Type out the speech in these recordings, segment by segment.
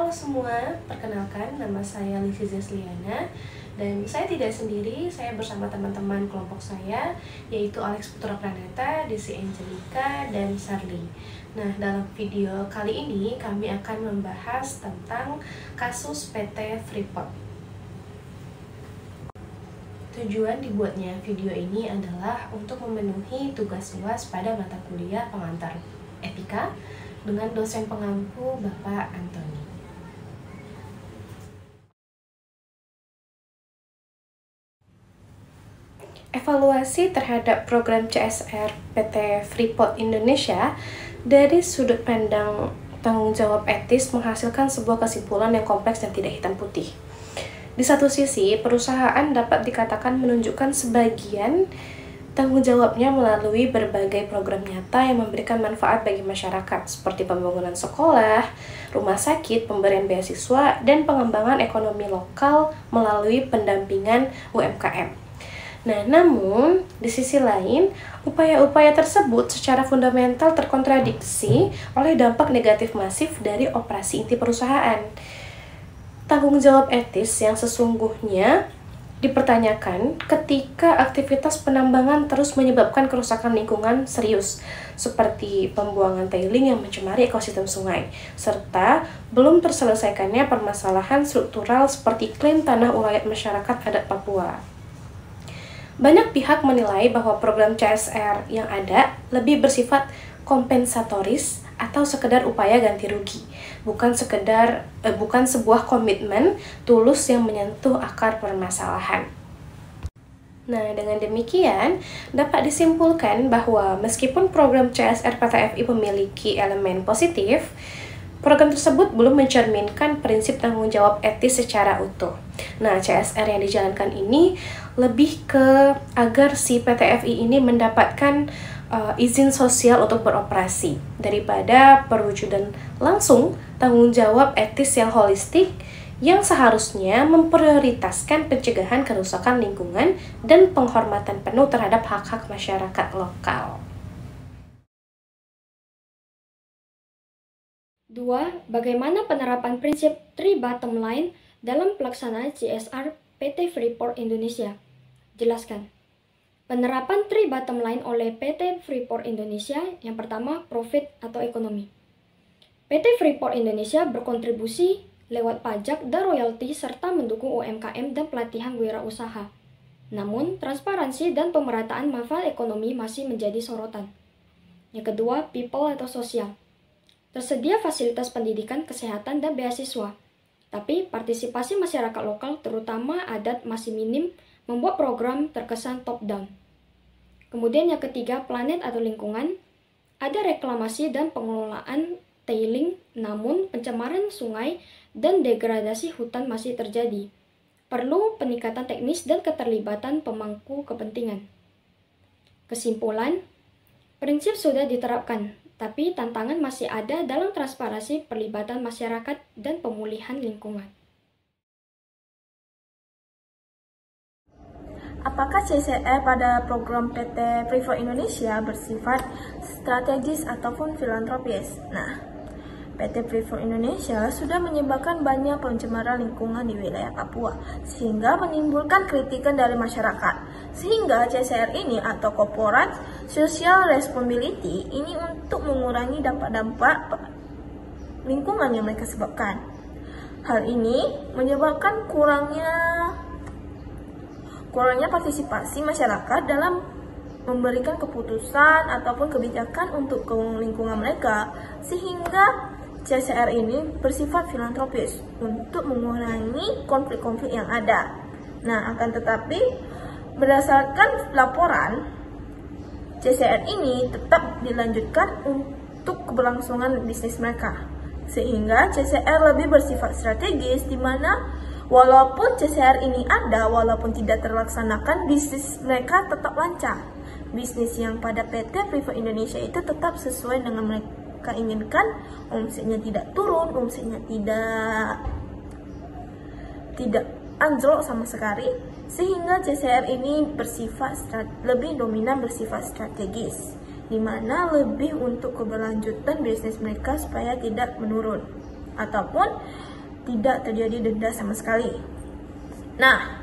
Halo semua, perkenalkan nama saya Lizzy Zesliana dan saya tidak sendiri, saya bersama teman-teman kelompok saya yaitu Alex Putra Pranata, Desi Angelica, dan Sarli. Nah, dalam video kali ini kami akan membahas tentang kasus PT Freeport. Tujuan dibuatnya video ini adalah untuk memenuhi tugas UAS pada mata kuliah pengantar etika dengan dosen pengampu Bapak Antoni. Evaluasi terhadap program CSR PT Freeport Indonesia dari sudut pandang tanggung jawab etis menghasilkan sebuah kesimpulan yang kompleks dan tidak hitam putih. Di satu sisi, perusahaan dapat dikatakan menunjukkan sebagian tanggung jawabnya melalui berbagai program nyata yang memberikan manfaat bagi masyarakat, seperti pembangunan sekolah, rumah sakit, pemberian beasiswa, dan pengembangan ekonomi lokal melalui pendampingan UMKM. Nah, namun, di sisi lain, upaya-upaya tersebut secara fundamental terkontradiksi oleh dampak negatif masif dari operasi inti perusahaan. Tanggung jawab etis yang sesungguhnya dipertanyakan ketika aktivitas penambangan terus menyebabkan kerusakan lingkungan serius, seperti pembuangan tailing yang mencemari ekosistem sungai, serta belum terselesaikannya permasalahan struktural seperti klaim tanah ulayat masyarakat adat Papua. Banyak pihak menilai bahwa program CSR yang ada lebih bersifat kompensatoris atau sekedar upaya ganti rugi, bukan sebuah komitmen tulus yang menyentuh akar permasalahan. Nah, dengan demikian dapat disimpulkan bahwa meskipun program CSR PT FI memiliki elemen positif, program tersebut belum mencerminkan prinsip tanggung jawab etis secara utuh. Nah, CSR yang dijalankan ini lebih ke agar si PT FI ini mendapatkan izin sosial untuk beroperasi daripada perwujudan langsung tanggung jawab etis yang holistik yang seharusnya memprioritaskan pencegahan kerusakan lingkungan dan penghormatan penuh terhadap hak-hak masyarakat lokal. 2. Bagaimana penerapan prinsip 3 bottom line dalam pelaksanaan CSR PT Freeport Indonesia? Jelaskan. Penerapan 3 bottom line oleh PT Freeport Indonesia, yang pertama, profit atau ekonomi. PT Freeport Indonesia berkontribusi lewat pajak dan royalti serta mendukung UMKM dan pelatihan wirausaha. Namun, transparansi dan pemerataan manfaat ekonomi masih menjadi sorotan. Yang kedua, people atau sosial. Tersedia fasilitas pendidikan, kesehatan, dan beasiswa. Tapi partisipasi masyarakat lokal, terutama adat, masih minim, membuat program terkesan top-down. Kemudian yang ketiga, planet atau lingkungan. Ada reklamasi dan pengelolaan tailing, namun pencemaran sungai dan degradasi hutan masih terjadi. Perlu peningkatan teknis dan keterlibatan pemangku kepentingan. Kesimpulan, prinsip sudah diterapkan, tapi tantangan masih ada dalam transparansi perlibatan masyarakat dan pemulihan lingkungan. Apakah CSR pada program PT Freeport Indonesia bersifat strategis ataupun filantropis? Nah, PT Freeport Indonesia sudah menyebabkan banyak pencemaran lingkungan di wilayah Papua, sehingga menimbulkan kritikan dari masyarakat. Sehingga CSR ini atau Corporate Social Responsibility ini untuk mengurangi dampak-dampak lingkungan yang mereka sebabkan. Hal ini menyebabkan kurangnya partisipasi masyarakat dalam memberikan keputusan ataupun kebijakan untuk lingkungan mereka, sehingga CSR ini bersifat filantropis untuk mengurangi konflik-konflik yang ada. Nah, akan tetapi berdasarkan laporan, CSR ini tetap dilanjutkan untuk keberlangsungan bisnis mereka, sehingga CSR lebih bersifat strategis, di mana walaupun CSR ini ada, walaupun tidak terlaksanakan, bisnis mereka tetap lancar. Bisnis yang pada PT Freeport Indonesia itu tetap sesuai dengan mereka inginkan, omsetnya tidak turun, omsetnya tidak anjlok sama sekali, sehingga CSR ini lebih dominan bersifat strategis, di mana lebih untuk keberlanjutan bisnis mereka supaya tidak menurun, ataupun tidak terjadi denda sama sekali. Nah,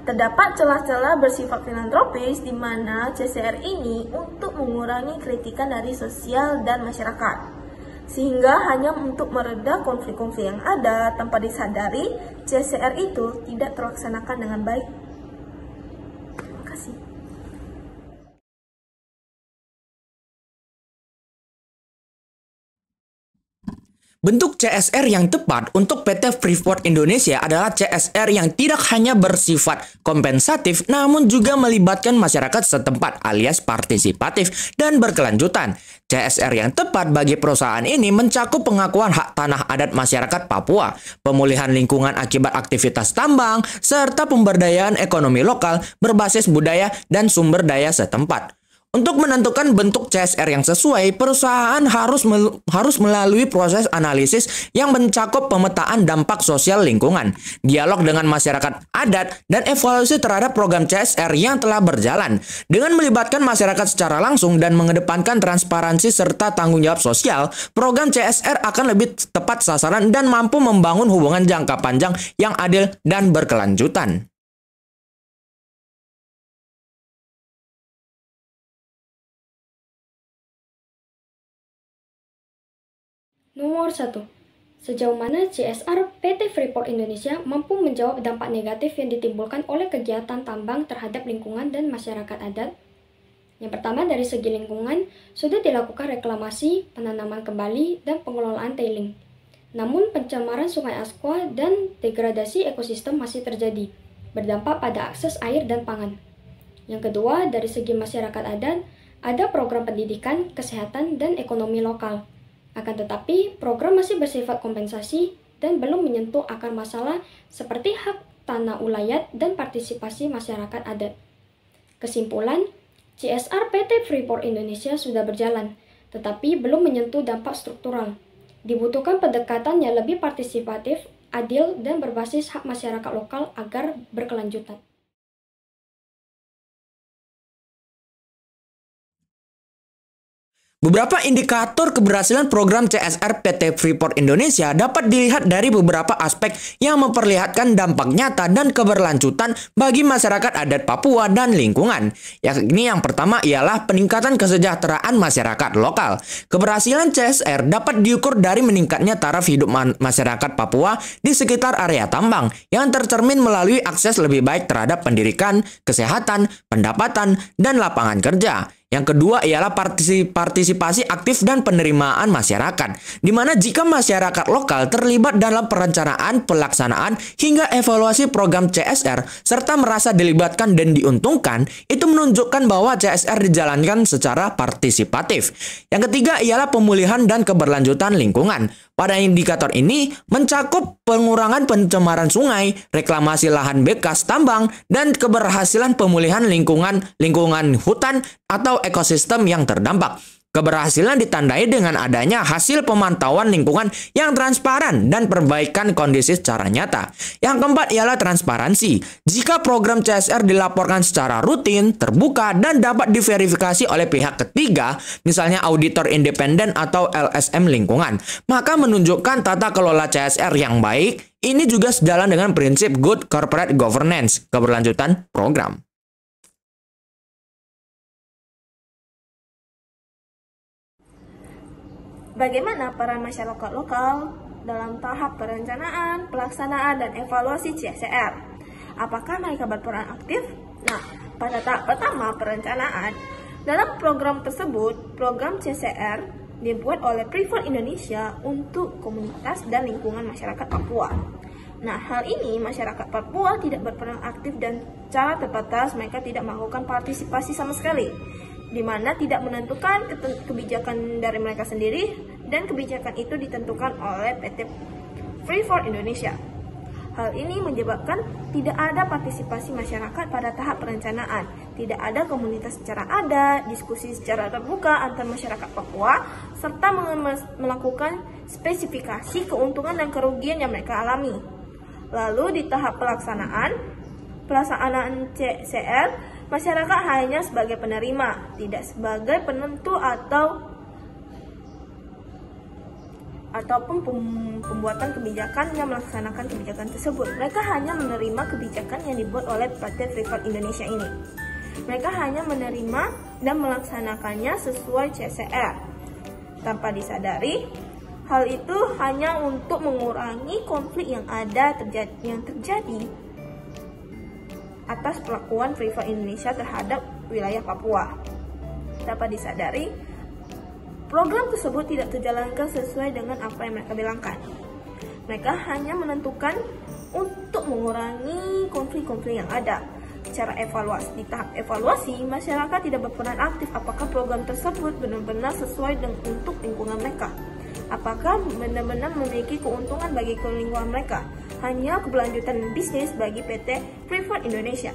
terdapat celah-celah bersifat filantropis di mana CSR ini untuk mengurangi kritikan dari sosial dan masyarakat, sehingga hanya untuk mereda konflik-konflik yang ada tanpa disadari CSR itu tidak terlaksanakan dengan baik. Terima kasih. Bentuk CSR yang tepat untuk PT Freeport Indonesia adalah CSR yang tidak hanya bersifat kompensatif, namun juga melibatkan masyarakat setempat alias partisipatif dan berkelanjutan. CSR yang tepat bagi perusahaan ini mencakup pengakuan hak tanah adat masyarakat Papua, pemulihan lingkungan akibat aktivitas tambang, serta pemberdayaan ekonomi lokal berbasis budaya dan sumber daya setempat. Untuk menentukan bentuk CSR yang sesuai, perusahaan harus melalui proses analisis yang mencakup pemetaan dampak sosial lingkungan, dialog dengan masyarakat adat, dan evaluasi terhadap program CSR yang telah berjalan. Dengan melibatkan masyarakat secara langsung dan mengedepankan transparansi serta tanggung jawab sosial, program CSR akan lebih tepat sasaran dan mampu membangun hubungan jangka panjang yang adil dan berkelanjutan. Nomor 1. Sejauh mana CSR PT Freeport Indonesia mampu menjawab dampak negatif yang ditimbulkan oleh kegiatan tambang terhadap lingkungan dan masyarakat adat? Yang pertama, dari segi lingkungan, sudah dilakukan reklamasi, penanaman kembali, dan pengelolaan tailing. Namun, pencemaran Sungai Askwa dan degradasi ekosistem masih terjadi, berdampak pada akses air dan pangan. Yang kedua, dari segi masyarakat adat, ada program pendidikan, kesehatan, dan ekonomi lokal. Akan tetapi, program masih bersifat kompensasi dan belum menyentuh akar masalah seperti hak tanah ulayat dan partisipasi masyarakat adat. Kesimpulan, CSR PT Freeport Indonesia sudah berjalan, tetapi belum menyentuh dampak struktural. Dibutuhkan pendekatan yang lebih partisipatif, adil, dan berbasis hak masyarakat lokal agar berkelanjutan. Beberapa indikator keberhasilan program CSR PT Freeport Indonesia dapat dilihat dari beberapa aspek yang memperlihatkan dampak nyata dan keberlanjutan bagi masyarakat adat Papua dan lingkungan. Yang pertama ialah peningkatan kesejahteraan masyarakat lokal. Keberhasilan CSR dapat diukur dari meningkatnya taraf hidup masyarakat Papua di sekitar area tambang yang tercermin melalui akses lebih baik terhadap pendidikan, kesehatan, pendapatan, dan lapangan kerja. Yang kedua ialah partisipasi aktif dan penerimaan masyarakat, di mana jika masyarakat lokal terlibat dalam perencanaan, pelaksanaan, hingga evaluasi program CSR, serta merasa dilibatkan dan diuntungkan, itu menunjukkan bahwa CSR dijalankan secara partisipatif. Yang ketiga ialah pemulihan dan keberlanjutan lingkungan. Pada indikator ini mencakup pengurangan pencemaran sungai, reklamasi lahan bekas tambang, dan keberhasilan pemulihan lingkungan hutan atau ekosistem yang terdampak. Keberhasilan ditandai dengan adanya hasil pemantauan lingkungan yang transparan dan perbaikan kondisi secara nyata. Yang keempat ialah transparansi. Jika program CSR dilaporkan secara rutin, terbuka, dan dapat diverifikasi oleh pihak ketiga, misalnya auditor independen atau LSM lingkungan, maka menunjukkan tata kelola CSR yang baik. Ini juga sejalan dengan prinsip good corporate governance, keberlanjutan program. Bagaimana peran masyarakat lokal dalam tahap perencanaan, pelaksanaan, dan evaluasi CSR? Apakah mereka berperan aktif? Nah, pada tahap pertama perencanaan, dalam program tersebut, program CSR dibuat oleh Freeport Indonesia untuk komunitas dan lingkungan masyarakat Papua. Nah, hal ini masyarakat Papua tidak berperan aktif dan secara terbatas mereka tidak melakukan partisipasi sama sekali, di mana tidak menentukan kebijakan dari mereka sendiri, dan kebijakan itu ditentukan oleh PT Freeport Indonesia. Hal ini menyebabkan tidak ada partisipasi masyarakat pada tahap perencanaan, tidak ada komunitas secara adat, diskusi secara terbuka antar masyarakat Papua, serta melakukan spesifikasi keuntungan dan kerugian yang mereka alami. Lalu di tahap pelaksanaan CSR, masyarakat hanya sebagai penerima, tidak sebagai penentu atau ataupun pembuatan kebijakan yang melaksanakan kebijakan tersebut. Mereka hanya menerima kebijakan yang dibuat oleh PT Freeport Indonesia ini. Mereka hanya menerima dan melaksanakannya sesuai CSR. Tanpa disadari, hal itu hanya untuk mengurangi konflik yang terjadi atas perlakuan Freeport Indonesia terhadap wilayah Papua. Dapat disadari, program tersebut tidak terjalankan sesuai dengan apa yang mereka bilangkan. Mereka hanya menentukan untuk mengurangi konflik-konflik yang ada. Secara evaluasi, di tahap evaluasi, masyarakat tidak berperan aktif apakah program tersebut benar-benar sesuai untuk lingkungan mereka. Apakah benar-benar memiliki keuntungan bagi lingkungan mereka. Hanya keberlanjutan bisnis bagi PT Freeport Indonesia.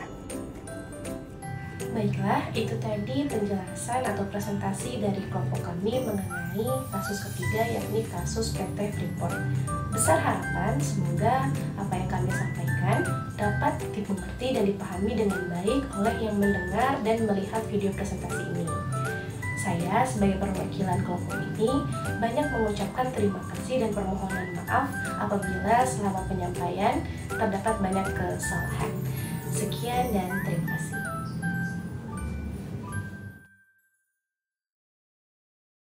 Baiklah, itu tadi penjelasan atau presentasi dari kelompok kami mengenai kasus ketiga, yakni kasus PT Freeport. Besar harapan semoga apa yang kami sampaikan dapat dimengerti dan dipahami dengan baik oleh yang mendengar dan melihat video presentasi ini. Saya sebagai perwakilan kelompok ini banyak mengucapkan terima kasih dan permohonan maaf apabila selama penyampaian terdapat banyak kesalahan. Sekian dan terima kasih.